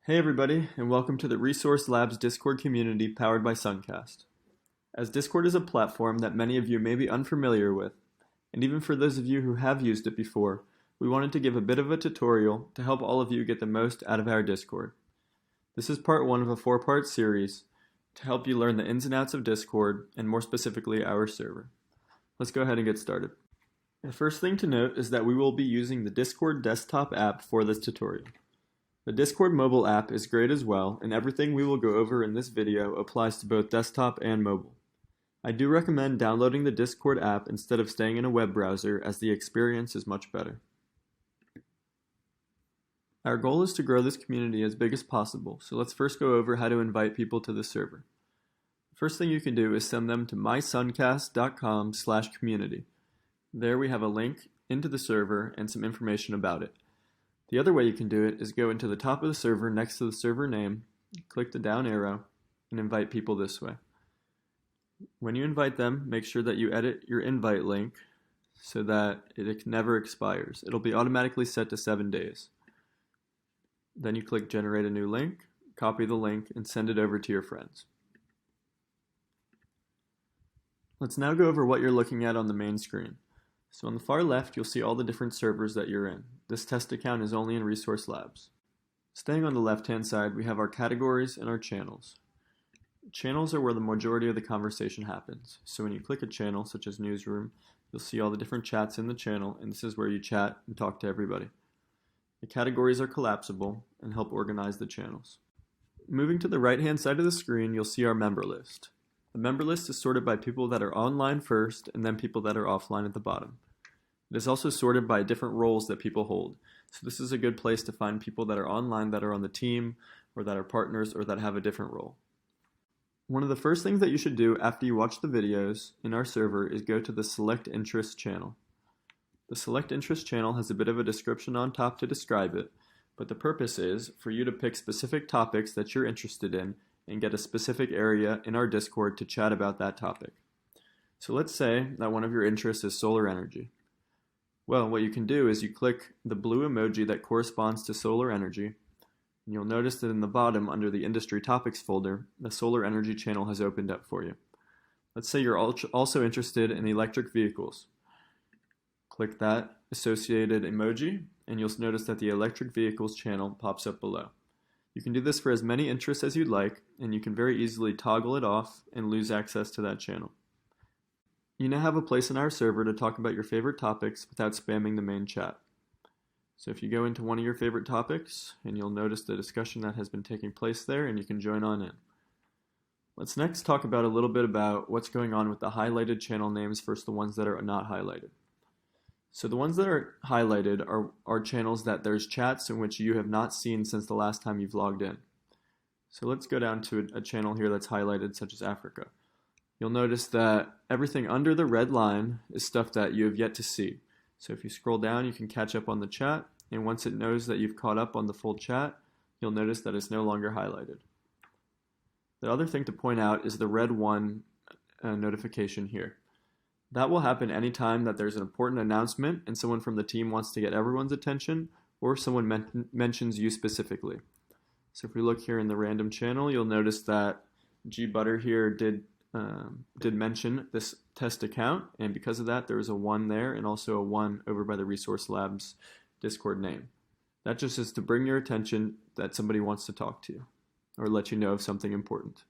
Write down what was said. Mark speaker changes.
Speaker 1: Hey everybody, and welcome to the Resource Labs Discord community powered by Suncast. As Discord is a platform that many of you may be unfamiliar with, and even for those of you who have used it before, we wanted to give a bit of a tutorial to help all of you get the most out of our Discord. This is part one of a four-part series to help you learn the ins and outs of Discord, and more specifically our server. Let's go ahead and get started. The first thing to note is that we will be using the Discord desktop app for this tutorial. The Discord mobile app is great as well, and everything we will go over in this video applies to both desktop and mobile. I do recommend downloading the Discord app instead of staying in a web browser, as the experience is much better. Our goal is to grow this community as big as possible, so let's first go over how to invite people to the server. The first thing you can do is send them to mysuncast.com/community. There we have a link into the server and some information about it. The other way you can do it is go into the top of the server next to the server name, click the down arrow, and invite people this way. When you invite them, make sure that you edit your invite link so that it never expires. It'll be automatically set to 7 days. Then you click generate a new link, copy the link, and send it over to your friends. Let's now go over what you're looking at on the main screen. So on the far left, you'll see all the different servers that you're in. This test account is only in Resource Labs. Staying on the left-hand side, we have our categories and our channels. Channels are where the majority of the conversation happens. So when you click a channel, such as Newsroom, you'll see all the different chats in the channel, and this is where you chat and talk to everybody. The categories are collapsible and help organize the channels. Moving to the right-hand side of the screen, you'll see our member list. The member list is sorted by people that are online first, and then people that are offline at the bottom. It is also sorted by different roles that people hold. So this is a good place to find people that are online, that are on the team, or that are partners, or that have a different role. One of the first things that you should do after you watch the videos in our server is go to the Select Interest channel. The Select Interest channel has a bit of a description on top to describe it, but the purpose is for you to pick specific topics that you're interested in and get a specific area in our Discord to chat about that topic. So let's say that one of your interests is solar energy. Well, what you can do is you click the blue emoji that corresponds to solar energy, and you'll notice that in the bottom under the Industry Topics folder, the solar energy channel has opened up for you. Let's say you're also interested in electric vehicles. Click that associated emoji, and you'll notice that the electric vehicles channel pops up below. You can do this for as many interests as you'd like, and you can very easily toggle it off and lose access to that channel. You now have a place in our server to talk about your favorite topics without spamming the main chat. So if you go into one of your favorite topics, and you'll notice the discussion that has been taking place there, and you can join on in. Let's next talk about a little bit about what's going on with the highlighted channel names versus the ones that are not highlighted. So the ones that are highlighted are channels that there's chats in which you have not seen since the last time you've logged in. So let's go down to a channel here that's highlighted, such as Africa. You'll notice that everything under the red line is stuff that you have yet to see. So if you scroll down, you can catch up on the chat, and once it knows that you've caught up on the full chat, you'll notice that it's no longer highlighted. The other thing to point out is the red one notification here. That will happen anytime that there's an important announcement and someone from the team wants to get everyone's attention, or someone mentions you specifically. So if we look here in the random channel, you'll notice that G-Butter here did mention this test account, and because of that there was a 1 there and also a 1 over by the Resource Labs Discord name. That just is to bring your attention that somebody wants to talk to you or let you know of something important.